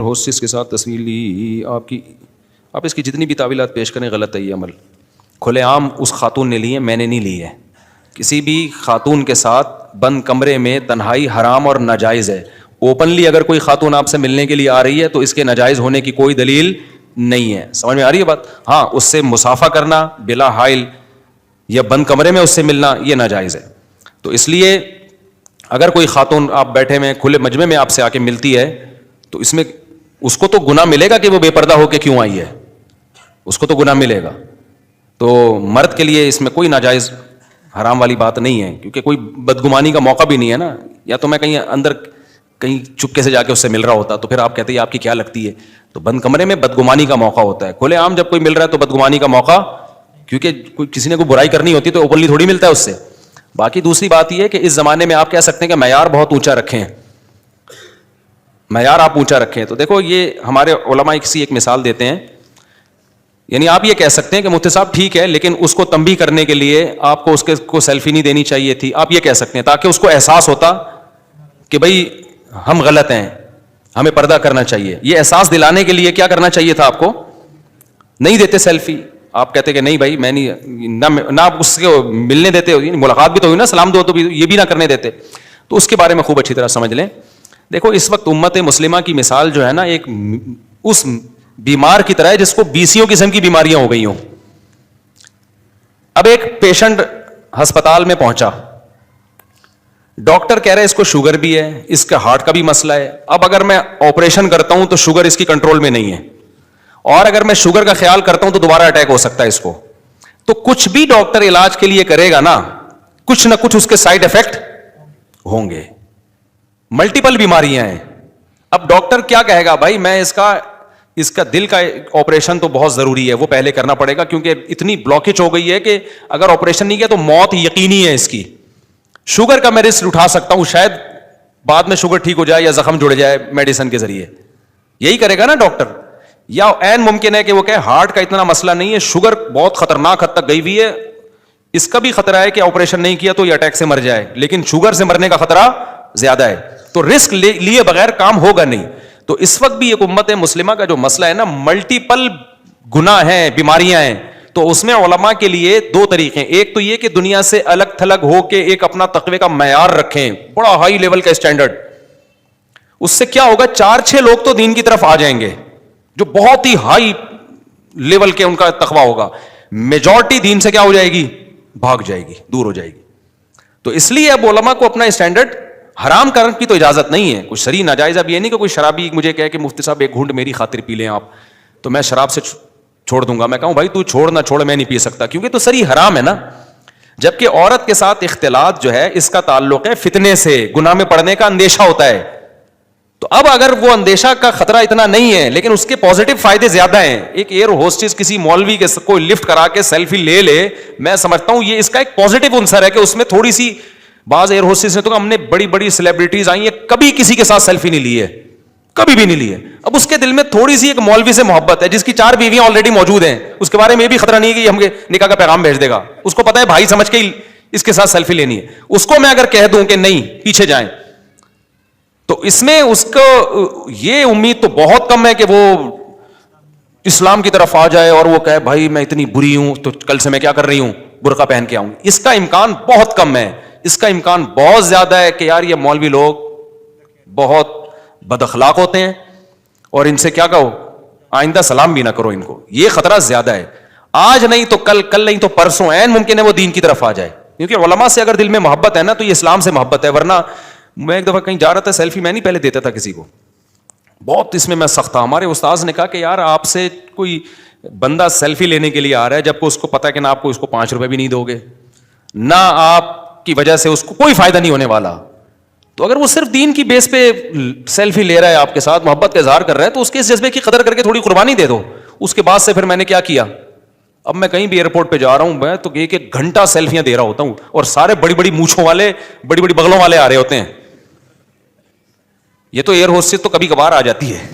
Hostess کے ساتھ تصویر لی آپ اس کی جتنی بھی تعویلات پیش کریں غلط ہے. یہ عمل کھلے عام اس خاتون نے لی ہے, میں نے نہیں لی ہے. کسی بھی خاتون کے ساتھ بند کمرے میں تنہائی حرام اور ناجائز ہے. اوپنلی اگر کوئی خاتون آپ سے ملنے کے لیے آ رہی ہے تو اس کے ناجائز ہونے کی کوئی دلیل نہیں ہے. سمجھ میں آ رہی ہے بات؟ ہاں, اس سے مصافحہ کرنا بلا حائل یا بند کمرے میں اس سے ملنا یہ ناجائز ہے. تو اس لیے اگر کوئی خاتون آپ بیٹھے میں کھلے مجمع میں آپ سے آ کے ملتی ہے تو اس میں اس کو تو گناہ ملے گا کہ وہ بے پردہ ہو کے کیوں آئی ہے, اس کو تو گناہ ملے گا. تو مرد کے لیے اس میں کوئی ناجائز حرام والی بات نہیں ہے, کیونکہ کوئی بدگمانی کا موقع بھی نہیں ہے نا. یا تو میں کہیں اندر کہیں چپکے سے جا کے اس سے مل رہا ہوتا تو پھر آپ کہتے ہیں آپ کی کیا لگتی ہے. تو بند کمرے میں بدگمانی کا موقع ہوتا ہے. کھلے عام جب کوئی مل رہا ہے تو بدگمانی کا موقع, کیونکہ کسی نے کوئی برائی کرنی ہوتی تو اوپنلی تھوڑی ملتا ہے اس سے. باقی دوسری بات یہ ہے کہ اس زمانے میں آپ کہہ سکتے ہیں کہ معیار بہت اونچا رکھیں, معیار آپ اونچا رکھیں. تو دیکھو یہ ہمارے علماء کسی ایک مثال دیتے ہیں, یعنی آپ یہ کہہ سکتے ہیں کہ مفتی صاحب ٹھیک ہے لیکن اس کو تنبیہ کرنے کے لیے آپ کو اس کو سیلفی نہیں دینی چاہیے تھی. آپ یہ کہہ سکتے ہیں تاکہ اس کو احساس ہوتا کہ بھائی ہم غلط ہیں, ہمیں پردہ کرنا چاہیے. یہ احساس دلانے کے لیے کیا کرنا چاہیے تھا آپ کو؟ نہیں دیتے سیلفی. آپ کہتے کہ نہیں بھائی میں نہیں, نہ آپ اس کو ملنے دیتے, ملاقات بھی تو ہوئی نا, سلام دو تو یہ بھی نہ کرنے دیتے. تو اس کے بارے میں خوب اچھی طرح سمجھ لیں. دیکھو اس وقت امت مسلمہ کی مثال جو ہے نا ایک اس بیمار کی طرح ہے جس کو 20 قسم کی بیماریاں ہو گئی ہوں. اب ایک پیشنٹ ہسپتال میں پہنچا, ڈاکٹر کہہ رہے اس کو شوگر بھی ہے, اس کا ہارٹ کا بھی مسئلہ ہے. اب اگر میں آپریشن کرتا ہوں تو شوگر اس کی کنٹرول میں نہیں ہے, اور اگر میں شوگر کا خیال کرتا ہوں تو دوبارہ اٹیک ہو سکتا ہے اس کو. تو کچھ بھی ڈاکٹر علاج کے لیے کرے گا نا, کچھ نہ کچھ اس کے سائڈ افیکٹ ہوں گے. ملٹیپل بیماریاں ہیں. اب ڈاکٹر کیا کہے گا, بھائی میں اس کا دل کا آپریشن تو بہت ضروری ہے, وہ پہلے کرنا پڑے گا کیونکہ اتنی بلاکیج ہو گئی ہے کہ اگر آپریشن نہیں کیا تو موت یقینی ہے اس کی. شوگر کا میں رسک اٹھا سکتا ہوں, شاید بعد میں شوگر ٹھیک ہو جائے یا زخم جڑ جائے میڈیسن کے ذریعے. یہی کرے گا نا ڈاکٹر. یا عین ممکن ہے کہ وہ کہے ہارٹ کا اتنا مسئلہ نہیں ہے, شوگر بہت خطرناک حد تک گئی ہوئی ہے, اس کا بھی خطرہ ہے کہ آپریشن نہیں کیا تو یہ اٹیک سے مر جائے, لیکن شوگر سے مرنے کا خطرہ زیادہ ہے. تو رسک لیے بغیر کام ہوگا نہیں. تو اس وقت بھی ایک امت مسلمہ کا جو مسئلہ ہے نا, ملٹیپل گناہ ہیں, بیماریاں ہیں. تو اس میں علماء کے لیے 2 طریقے ہیں. ایک تو یہ کہ دنیا سے الگ تھلگ ہو کے ایک اپنا تقوی کا معیار رکھیں, بڑا ہائی لیول کا اسٹینڈرڈ. اس سے کیا ہوگا, 4-6 لوگ تو دین کی طرف آ جائیں گے جو بہت ہی ہائی لیول کے ان کا تقوی ہوگا. میجورٹی دین سے کیا ہو جائے گی, بھاگ جائے گی, دور ہو جائے گی. تو اس لیے اب علماء کو اپنا اسٹینڈرڈ حرام کرنے کی تو اجازت نہیں ہے. کچھ شرعی ناجائز. اب یہ نہیں کہ کوئی شرابی مجھے کہے کہ مفتی صاحب ایک گھونٹ میری خاطر پی لیں آپ, تو میں شراب سے چھوڑ دوں گا. میں کہوں بھائی تو چھوڑ نہ چھوڑ, میں نہیں پی سکتا, کیونکہ تو شرعی حرام ہے نا. جبکہ عورت کے ساتھ اختلاط جو ہے اس کا تعلق ہے فتنے سے, گناہ میں پڑنے کا اندیشہ ہوتا ہے. تو اب اگر وہ اندیشہ کا خطرہ اتنا نہیں ہے لیکن اس کے پازیٹو فائدے زیادہ ہیں. ایک ایئر ہوسٹس کسی مولوی کے کوئی لفٹ کرا کے سیلفی لے لے, میں سمجھتا ہوں یہ اس کا ایک پازیٹو عنصر ہے کہ اس میں تھوڑی سی, بعض ایئر ہوسٹس نے تو ہم نے بڑی بڑی سیلیبریٹیز آئی ہیں, کبھی کسی کے ساتھ سیلفی نہیں لی ہے, کبھی بھی نہیں لی ہے. اب اس کے دل میں تھوڑی سی ایک مولوی سے محبت ہے جس کی 4 بیویاں آلریڈی موجود ہیں, اس کے بارے میں یہ بھی خطرہ نہیں ہے کہ ہم نکاح کا پیغام بھیج دے گا. اس کو پتا ہے بھائی سمجھ کے اس کے ساتھ سیلفی لینی ہے. اس کو میں اگر کہہ دوں کہ نہیں پیچھے جائیں, تو اس میں اس کو یہ امید تو بہت کم ہے کہ وہ اسلام کی طرف آ جائے اور وہ کہے بھائی میں اتنی بری ہوں تو کل سے میں کیا کر رہی ہوں, برقع پہن کے آؤں. اس کا امکان بہت کم ہے. اس کا امکان بہت زیادہ ہے کہ یار یہ مولوی لوگ بہت بد اخلاق ہوتے ہیں اور ان سے کیا کہو, آئندہ سلام بھی نہ کرو ان کو. یہ خطرہ زیادہ ہے. آج نہیں تو کل, کل نہیں تو پرسوں عین ممکن ہے وہ دین کی طرف آ جائے. کیونکہ علماء سے اگر دل میں محبت ہے نا تو یہ اسلام سے محبت ہے. ورنہ میں ایک دفعہ کہیں جا رہا تھا, سیلفی میں نہیں پہلے دیتا تھا کسی کو, بہت اس میں سخت تھا. ہمارے استاذ نے کہا کہ یار آپ سے کوئی بندہ سیلفی لینے کے لیے آ رہا ہے جبکہ اس کو پتا ہے کہ نہ آپ کو اس کو 5 روپے بھی نہیں دو گے, نہ آپ کی وجہ سے اس کو کوئی فائدہ نہیں ہونے والا. تو اگر وہ صرف دین کی بیس پہ سیلفی لے رہا ہے, آپ کے ساتھ محبت کا اظہار کر رہا ہے, تو اس کے اس جذبے کی قدر کر کے تھوڑی قربانی دے دو. اس کے بعد سے پھر میں نے کیا کیا, اب میں کہیں بھی ایئرپورٹ پہ جا رہا ہوں میں تو 1 گھنٹہ سیلفیاں دے رہا ہوتا ہوں, اور سارے بڑی بڑی مونچھوں والے, بڑی بڑی بغلوں والے آ رہے ہوتے ہیں. یہ تو ایئر ہوسٹس تو کبھی کبھار آ جاتی ہے.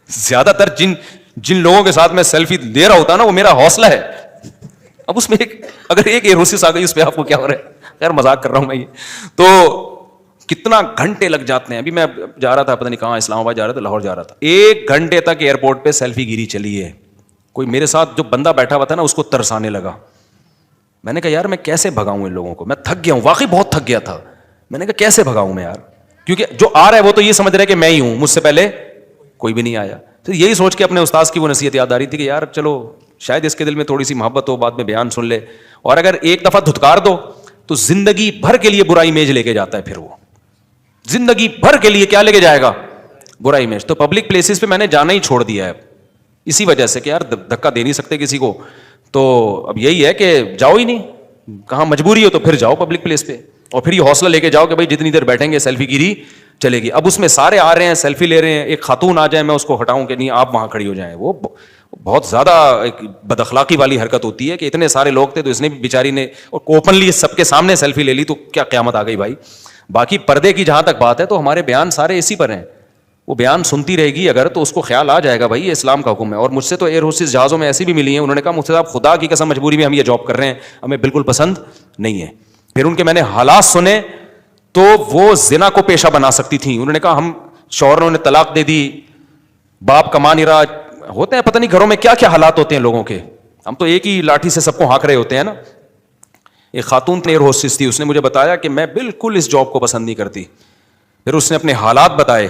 زیادہ تر جن لوگوں کے ساتھ میں سیلفی دے رہا ہوتا نا وہ میرا حوصلہ ہے. اب اس میں اگر ایک ایئر ہوسٹس آ گئی اس پہ آپ کو کیا ہو رہا ہے, خیر مذاق کر رہا ہوں میں یہ. تو کتنا گھنٹے لگ جاتے ہیں. ابھی میں جا رہا تھا پتہ نہیں کہاں, اسلام آباد جا رہا تھا, لاہور جا رہا تھا, 1 گھنٹے تک ایئرپورٹ پہ سیلفی گیری چلی ہے. کوئی میرے ساتھ جو بندہ بیٹھا ہوا تھا نا اس کو ترس آنے لگا. میں نے کہا یار میں کیسے بھگاؤں ان لوگوں کو, میں تھک گیا ہوں, واقعی بہت تھک گیا تھا. میں نے کہا کیسے بھگاؤں میں یار, کیونکہ جو آ رہا ہے وہ تو یہ سمجھ رہا ہے کہ میں ہی ہوں, مجھ سے پہلے کوئی بھی نہیں آیا. تو یہی سوچ کے اپنے استاذ کی وہ نصیحت یاد آ رہی تھی کہ یار چلو شاید اس کے دل میں تھوڑی سی محبت ہو, بعد میں بیان سن لے, اور اگر ایک دفعہ دھتکار دو تو زندگی بھر کے لیے برا امیج لے کے جاتا ہے. پھر وہ زندگی بھر کے لیے کیا لے کے جائے گا, برا امیج. تو پبلک پلیسز پہ میں نے جانا ہی چھوڑ دیا ہے اسی وجہ سے کہ یار دھکا دے نہیں سکتے کسی کو. تو اب یہی ہے کہ جاؤ ہی نہیں, کہاں مجبوری ہو تو پھر جاؤ پبلک پلیس پہ, اور پھر یہ حوصلہ لے کے جاؤ کہ بھائی جتنی دیر بیٹھیں گے سیلفی گیری چلے گی. اب اس میں سارے آ رہے ہیں سیلفی لے رہے ہیں, ایک خاتون آ جائے میں اس کو ہٹاؤں کہ نہیں آپ وہاں کھڑی ہو جائیں, وہ بہت زیادہ ایک بد اخلاقی والی حرکت ہوتی ہے کہ اتنے سارے لوگ تھے تو اس نے بیچاری نے اوپنلی سب کے سامنے سیلفی لے لی, تو کیا قیامت آ گئی بھائی. باقی پردے کی جہاں تک بات ہے تو ہمارے بیان سارے اسی پر ہیں. وہ بیان سنتی رہے گی اگر تو اس کو خیال آ جائے گا بھائی یہ اسلام کا حکم ہے. اور مجھ سے تو ایئر ہوسٹس جہازوں میں ایسی بھی ملی ہیں, انہوں نے کہا مجھ سے آپ خدا کی قسم مجبوری میں ہم یہ جاب کر رہے ہیں, ہمیں بالکل پسند نہیں ہے. پھر ان کے میں نے حالات سنے تو وہ زنا کو پیشہ بنا سکتی تھیں. انہوں نے کہا ہم شوہروں نے طلاق دے دی, باپ کما نہیں رہا, ہوتے ہیں پتہ نہیں گھروں میں کیا کیا حالات ہوتے ہیں لوگوں کے, ہم تو ایک ہی لاٹھی سے سب کو ہانک رہے ہوتے ہیں نا. ایک خاتون ایئر ہوسٹس تھی, اس نے مجھے بتایا کہ میں بالکل اس جاب کو پسند نہیں کرتی. پھر اس نے اپنے حالات بتائے,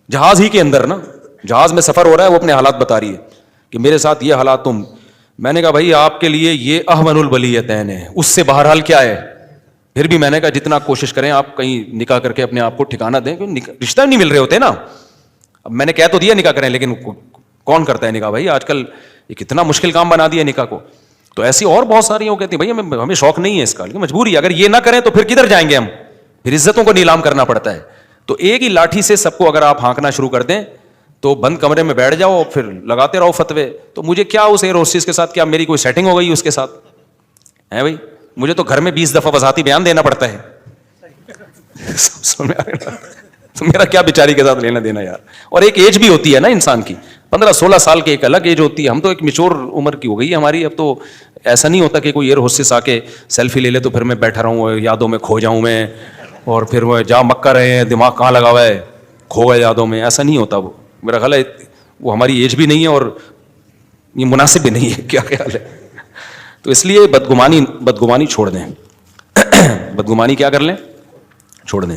جہاز ہی کے اندر نا, جہاز میں سفر ہو رہا ہے, وہ اپنے حالات بتا رہی ہے کہ میرے ساتھ یہ حالات تم. میں نے کہا بھائی آپ کے لیے یہ احون البلیتین ہے, اس سے بہرحال کیا ہے. پھر بھی میں نے کہا جتنا کوشش کریں آپ کہیں نکاح کر کے اپنے آپ کو ٹھکانہ دیں, رشتہ نہیں مل رہے ہوتے نا. اب میں نے کہہ تو دیا نکاح کریں, لیکن کون کرتا ہے نکاح بھائی, آج کل یہ کتنا مشکل کام بنا دیا نکاح کو. تو ایسی اور بہت ساری وہ کہتی ہیں بھائی ہمیں شوق نہیں ہے اس کا, لیکن مجبوری ہے, اگر یہ نہ کریں تو پھر کدھر جائیں گے ہم, پھر عزتوں کو نیلام کرنا پڑتا ہے. تو ایک ہی لاٹھی سے سب کو اگر آپ ہانکنا شروع کر دیں تو بند کمرے میں بیٹھ جاؤ, پھر لگاتے رہو فتوے. تو مجھے کیا اس ایئر ہوسٹس کے ساتھ, کیا میری کوئی سیٹنگ ہو گئی اس کے ساتھ ہے بھائی, مجھے تو گھر میں 20 دفعہ وضاحتی بیان دینا پڑتا ہے. تو میرا کیا بیچاری کے ساتھ لینا دینا یار. اور ایک ایج بھی ہوتی ہے نا انسان کی, 15-16 سال کی ایک الگ ایج ہوتی ہے. ہم تو ایک میچور عمر کی ہو گئی ہے ہماری. اب تو ایسا نہیں ہوتا کہ کوئی ایئر ہوسٹس آ کے سیلفی لے لے تو پھر میں بیٹھا رہوں یادوں میں کھو جاؤں میں, اور پھر وہ جا مکہ رہے ہیں دماغ کہاں لگا ہوا ہے, کھو گئے یادوں میں. ایسا نہیں ہوتا, وہ میرا خیال ہے وہ ہماری ایج بھی نہیں ہے اور یہ مناسب بھی نہیں ہے. کیا خیال ہے. تو اس لیے بدگمانی چھوڑ دیں, بدگمانی کیا کر لیں, چھوڑ دیں.